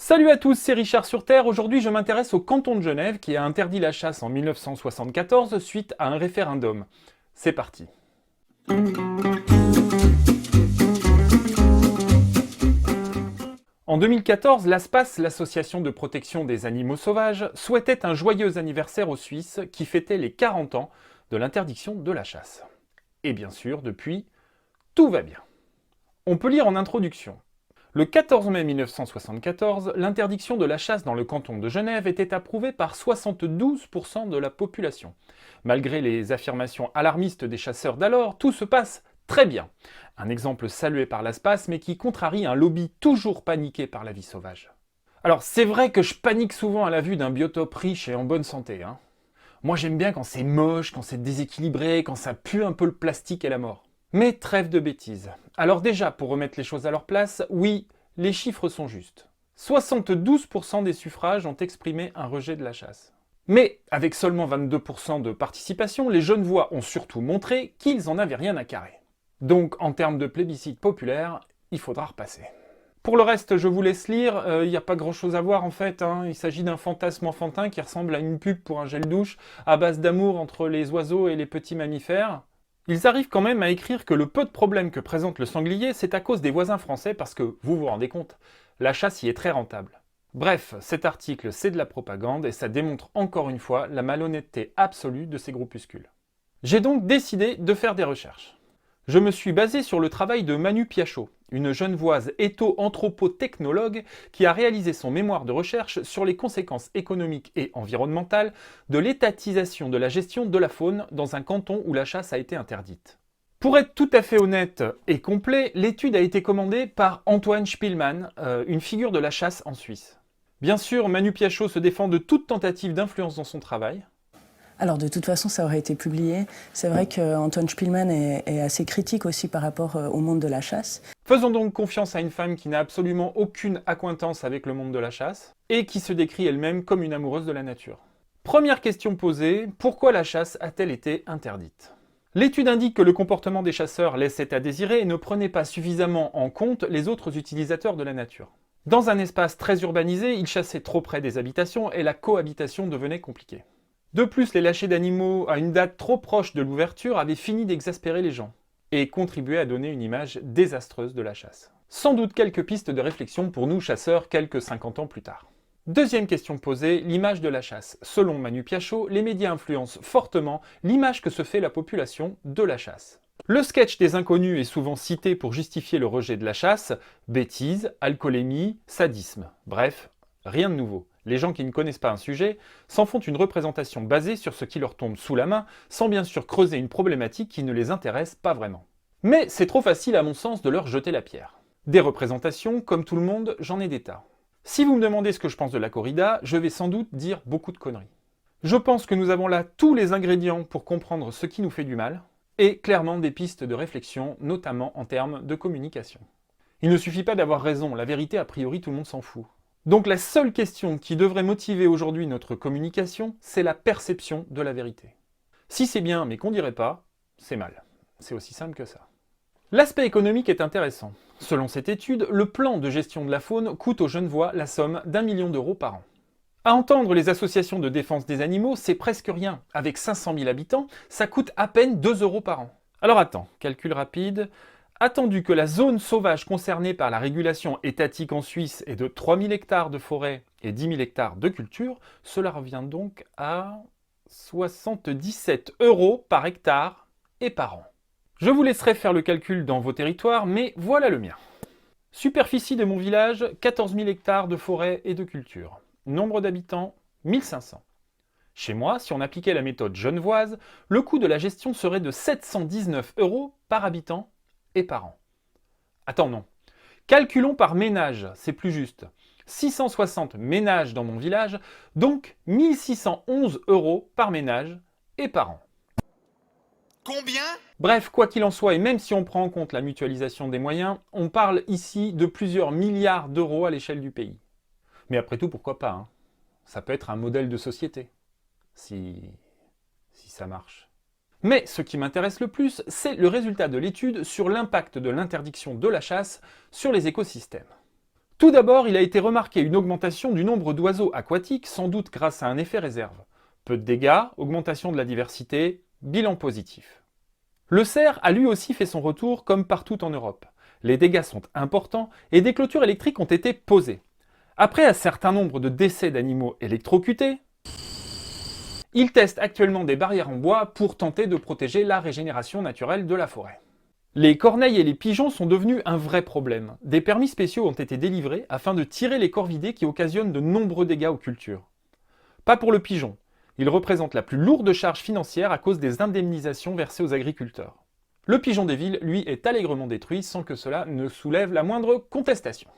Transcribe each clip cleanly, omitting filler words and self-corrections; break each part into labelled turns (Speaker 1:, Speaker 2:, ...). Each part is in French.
Speaker 1: Salut à tous, c'est Richard sur Terre. Aujourd'hui, je m'intéresse au canton de Genève qui a interdit la chasse en 1974 suite à un référendum. C'est parti. En 2014, l'ASPAS, l'association de protection des animaux sauvages, souhaitait un joyeux anniversaire aux Suisses qui fêtait les 40 ans de l'interdiction de la chasse. Et bien sûr, depuis, tout va bien. On peut lire en introduction. Le 14 mai 1974, l'interdiction de la chasse dans le canton de Genève était approuvée par 72% de la population. Malgré les affirmations alarmistes des chasseurs d'alors, tout se passe très bien. Un exemple salué par l'ASPAS, mais qui contrarie un lobby toujours paniqué par la vie sauvage. Alors c'est vrai que je panique souvent à la vue d'un biotope riche et en bonne santé. Moi j'aime bien quand c'est moche, quand c'est déséquilibré, quand ça pue un peu le plastique et la mort. Mais trêve de bêtises. Alors déjà, pour remettre les choses à leur place, oui, les chiffres sont justes. 72% des suffrages ont exprimé un rejet de la chasse. Mais avec seulement 22% de participation, les Genevois ont surtout montré qu'ils en avaient rien à carrer. Donc en termes de plébiscite populaire, il faudra repasser. Pour le reste, je vous laisse lire, il n'y a pas grand chose à voir en fait, il s'agit d'un fantasme enfantin qui ressemble à une pub pour un gel douche à base d'amour entre les oiseaux et les petits mammifères. Ils arrivent quand même à écrire que le peu de problèmes que présente le sanglier, c'est à cause des voisins français parce que, vous vous rendez compte, la chasse y est très rentable. Bref, cet article, c'est de la propagande et ça démontre encore une fois la malhonnêteté absolue de ces groupuscules. J'ai donc décidé de faire des recherches. Je me suis basé sur le travail de Manu Piachot, une genevoise étho-anthropotechnologue qui a réalisé son mémoire de recherche sur les conséquences économiques et environnementales de l'étatisation de la gestion de la faune dans un canton où la chasse a été interdite. Pour être tout à fait honnête et complet, l'étude a été commandée par Antoine Spielmann, une figure de la chasse en Suisse. Bien sûr, Manu Piachot se défend de toute tentative d'influence dans son travail.
Speaker 2: Alors de toute façon, ça aurait été publié. C'est vrai qu'Antoine Spielmann est assez critique aussi par rapport au monde de la chasse.
Speaker 1: Faisons donc confiance à une femme qui n'a absolument aucune accointance avec le monde de la chasse et qui se décrit elle-même comme une amoureuse de la nature. Première question posée, pourquoi la chasse a-t-elle été interdite ? L'étude indique que le comportement des chasseurs laissait à désirer et ne prenait pas suffisamment en compte les autres utilisateurs de la nature. Dans un espace très urbanisé, ils chassaient trop près des habitations et la cohabitation devenait compliquée. De plus, les lâchers d'animaux à une date trop proche de l'ouverture avaient fini d'exaspérer les gens et contribuaient à donner une image désastreuse de la chasse. Sans doute quelques pistes de réflexion pour nous chasseurs quelques 50 ans plus tard. Deuxième question posée, l'image de la chasse. Selon Manu Piachot, les médias influencent fortement l'image que se fait la population de la chasse. Le sketch des inconnus est souvent cité pour justifier le rejet de la chasse, bêtises, alcoolémie, sadisme. Bref, rien de nouveau. Les gens qui ne connaissent pas un sujet s'en font une représentation basée sur ce qui leur tombe sous la main, sans bien sûr creuser une problématique qui ne les intéresse pas vraiment. Mais c'est trop facile à mon sens de leur jeter la pierre. Des représentations, comme tout le monde, j'en ai des tas. Si vous me demandez ce que je pense de la corrida, je vais sans doute dire beaucoup de conneries. Je pense que nous avons là tous les ingrédients pour comprendre ce qui nous fait du mal, et clairement des pistes de réflexion, notamment en termes de communication. Il ne suffit pas d'avoir raison, la vérité a priori tout le monde s'en fout. Donc la seule question qui devrait motiver aujourd'hui notre communication, c'est la perception de la vérité. Si c'est bien mais qu'on dirait pas, c'est mal. C'est aussi simple que ça. L'aspect économique est intéressant. Selon cette étude, le plan de gestion de la faune coûte aux Genevois la somme d'1 million d'euros par an. À entendre les associations de défense des animaux, c'est presque rien. Avec 500 000 habitants, ça coûte à peine 2 euros par an. Alors attends, calcul rapide. Attendu que la zone sauvage concernée par la régulation étatique en Suisse est de 3 000 hectares de forêt et 10 000 hectares de culture, cela revient donc à 77 euros par hectare et par an. Je vous laisserai faire le calcul dans vos territoires, mais voilà le mien. Superficie de mon village, 14 000 hectares de forêt et de culture. Nombre d'habitants, 1500. Chez moi, si on appliquait la méthode genevoise, le coût de la gestion serait de 719 euros par habitant et par an. Attends, non. Calculons par ménage, c'est plus juste. 660 ménages dans mon village, donc 1611 euros par ménage et par an.
Speaker 3: Combien ?
Speaker 1: Bref, quoi qu'il en soit, et même si on prend en compte la mutualisation des moyens, on parle ici de plusieurs milliards d'euros à l'échelle du pays. Mais après tout, pourquoi pas, Ça peut être un modèle de société, si ça marche. Mais ce qui m'intéresse le plus, c'est le résultat de l'étude sur l'impact de l'interdiction de la chasse sur les écosystèmes. Tout d'abord, il a été remarqué une augmentation du nombre d'oiseaux aquatiques, sans doute grâce à un effet réserve. Peu de dégâts, augmentation de la diversité, bilan positif. Le cerf a lui aussi fait son retour comme partout en Europe. Les dégâts sont importants et des clôtures électriques ont été posées. Après un certain nombre de décès d'animaux électrocutés, il teste actuellement des barrières en bois pour tenter de protéger la régénération naturelle de la forêt. Les corneilles et les pigeons sont devenus un vrai problème. Des permis spéciaux ont été délivrés afin de tirer les corvidés qui occasionnent de nombreux dégâts aux cultures. Pas pour le pigeon. Il représente la plus lourde charge financière à cause des indemnisations versées aux agriculteurs. Le pigeon des villes, lui, est allègrement détruit sans que cela ne soulève la moindre contestation.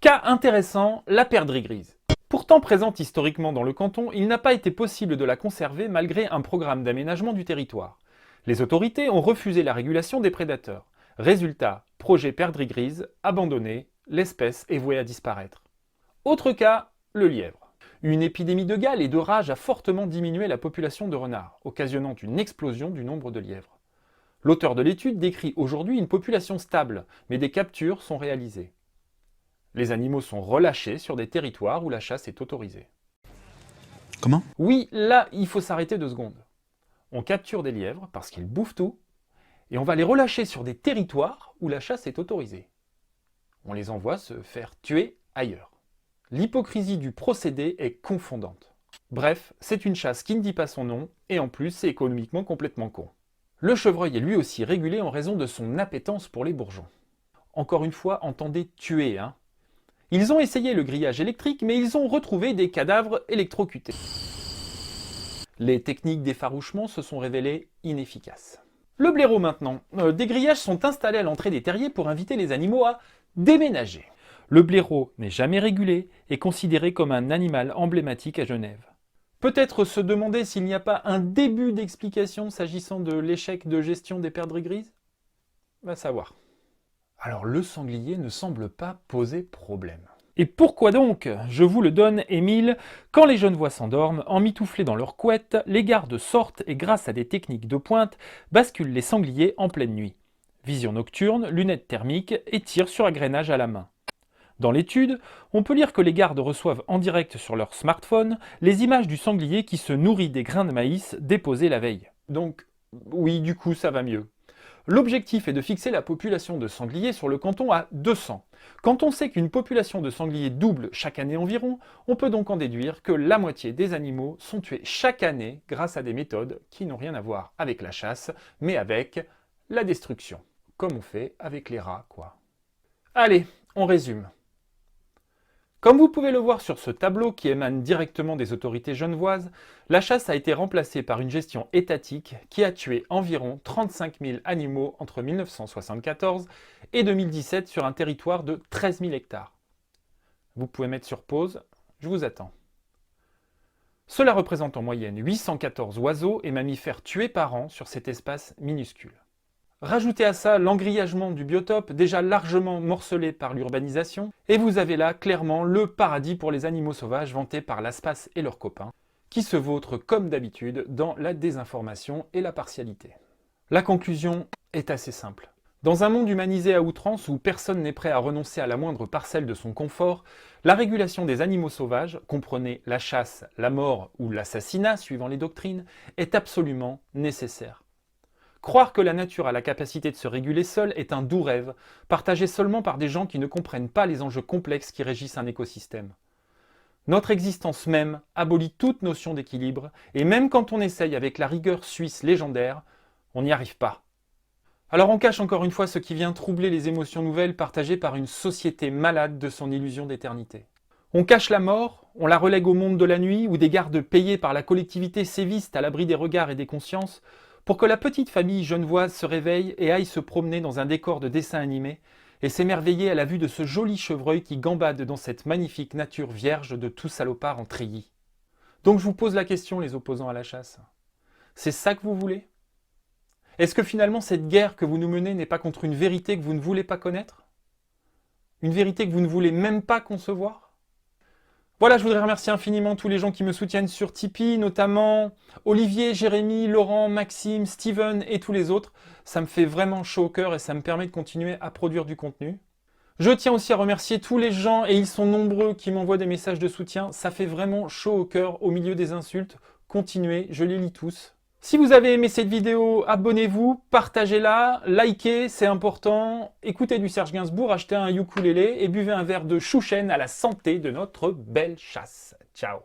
Speaker 1: Cas intéressant, la perdrix grise. Pourtant présente historiquement dans le canton, il n'a pas été possible de la conserver malgré un programme d'aménagement du territoire. Les autorités ont refusé la régulation des prédateurs. Résultat, projet perdrix grise, abandonné, l'espèce est vouée à disparaître. Autre cas, le lièvre. Une épidémie de gale et de rage a fortement diminué la population de renards, occasionnant une explosion du nombre de lièvres. L'auteur de l'étude décrit aujourd'hui une population stable, mais des captures sont réalisées. Les animaux sont relâchés sur des territoires où la chasse est autorisée.
Speaker 3: Comment?
Speaker 1: Oui, là, il faut s'arrêter 2 secondes. On capture des lièvres parce qu'ils bouffent tout, et on va les relâcher sur des territoires où la chasse est autorisée. On les envoie se faire tuer ailleurs. L'hypocrisie du procédé est confondante. Bref, c'est une chasse qui ne dit pas son nom, et en plus c'est économiquement complètement con. Le chevreuil est lui aussi régulé en raison de son appétence pour les bourgeons. Encore une fois, entendez tuer, hein. Ils ont essayé le grillage électrique, mais ils ont retrouvé des cadavres électrocutés. Les techniques d'effarouchement se sont révélées inefficaces. Le blaireau maintenant. Des grillages sont installés à l'entrée des terriers pour inviter les animaux à déménager. Le blaireau n'est jamais régulé et considéré comme un animal emblématique à Genève. Peut-être se demander s'il n'y a pas un début d'explication s'agissant de l'échec de gestion des perdrix grises? Va savoir. Alors le sanglier ne semble pas poser problème. Et pourquoi donc? Je vous le donne, Émile. Quand les genevois s'endorment, emmitouflés dans leur couette, les gardes sortent et grâce à des techniques de pointe, basculent les sangliers en pleine nuit. Vision nocturne, lunettes thermiques et tir sur agrénage à la main. Dans l'étude, on peut lire que les gardes reçoivent en direct sur leur smartphone les images du sanglier qui se nourrit des grains de maïs déposés la veille. Donc, oui, du coup, ça va mieux. L'objectif est de fixer la population de sangliers sur le canton à 200. Quand on sait qu'une population de sangliers double chaque année environ, on peut donc en déduire que la moitié des animaux sont tués chaque année grâce à des méthodes qui n'ont rien à voir avec la chasse, mais avec la destruction. Comme on fait avec les rats, quoi. Allez, on résume. Comme vous pouvez le voir sur ce tableau qui émane directement des autorités genevoises, la chasse a été remplacée par une gestion étatique qui a tué environ 35 000 animaux entre 1974 et 2017 sur un territoire de 13 000 hectares. Vous pouvez mettre sur pause, je vous attends. Cela représente en moyenne 814 oiseaux et mammifères tués par an sur cet espace minuscule. Rajoutez à ça l'engrillagement du biotope déjà largement morcelé par l'urbanisation, et vous avez là clairement le paradis pour les animaux sauvages vantés par l'ASPAS et leurs copains, qui se vautrent comme d'habitude dans la désinformation et la partialité. La conclusion est assez simple. Dans un monde humanisé à outrance où personne n'est prêt à renoncer à la moindre parcelle de son confort, la régulation des animaux sauvages, comprenez la chasse, la mort ou l'assassinat suivant les doctrines, est absolument nécessaire. Croire que la nature a la capacité de se réguler seule est un doux rêve, partagé seulement par des gens qui ne comprennent pas les enjeux complexes qui régissent un écosystème. Notre existence même abolit toute notion d'équilibre, et même quand on essaye avec la rigueur suisse légendaire, on n'y arrive pas. Alors on cache encore une fois ce qui vient troubler les émotions nouvelles partagées par une société malade de son illusion d'éternité. On cache la mort, on la relègue au monde de la nuit, où des gardes payés par la collectivité sévissent à l'abri des regards et des consciences, pour que la petite famille genevoise se réveille et aille se promener dans un décor de dessin animé et s'émerveiller à la vue de ce joli chevreuil qui gambade dans cette magnifique nature vierge de tout salopard en treillis. Donc je vous pose la question, les opposants à la chasse. C'est ça que vous voulez? Est-ce que finalement cette guerre que vous nous menez n'est pas contre une vérité que vous ne voulez pas connaître? Une vérité que vous ne voulez même pas concevoir? Voilà, je voudrais remercier infiniment tous les gens qui me soutiennent sur Tipeee, notamment Olivier, Jérémy, Laurent, Maxime, Steven et tous les autres. Ça me fait vraiment chaud au cœur et ça me permet de continuer à produire du contenu. Je tiens aussi à remercier tous les gens, et ils sont nombreux, qui m'envoient des messages de soutien. Ça fait vraiment chaud au cœur au milieu des insultes. Continuez, je les lis tous. Si vous avez aimé cette vidéo, abonnez-vous, partagez-la, likez, c'est important. Écoutez du Serge Gainsbourg, achetez un ukulélé et buvez un verre de chouchen à la santé de notre belle chasse. Ciao.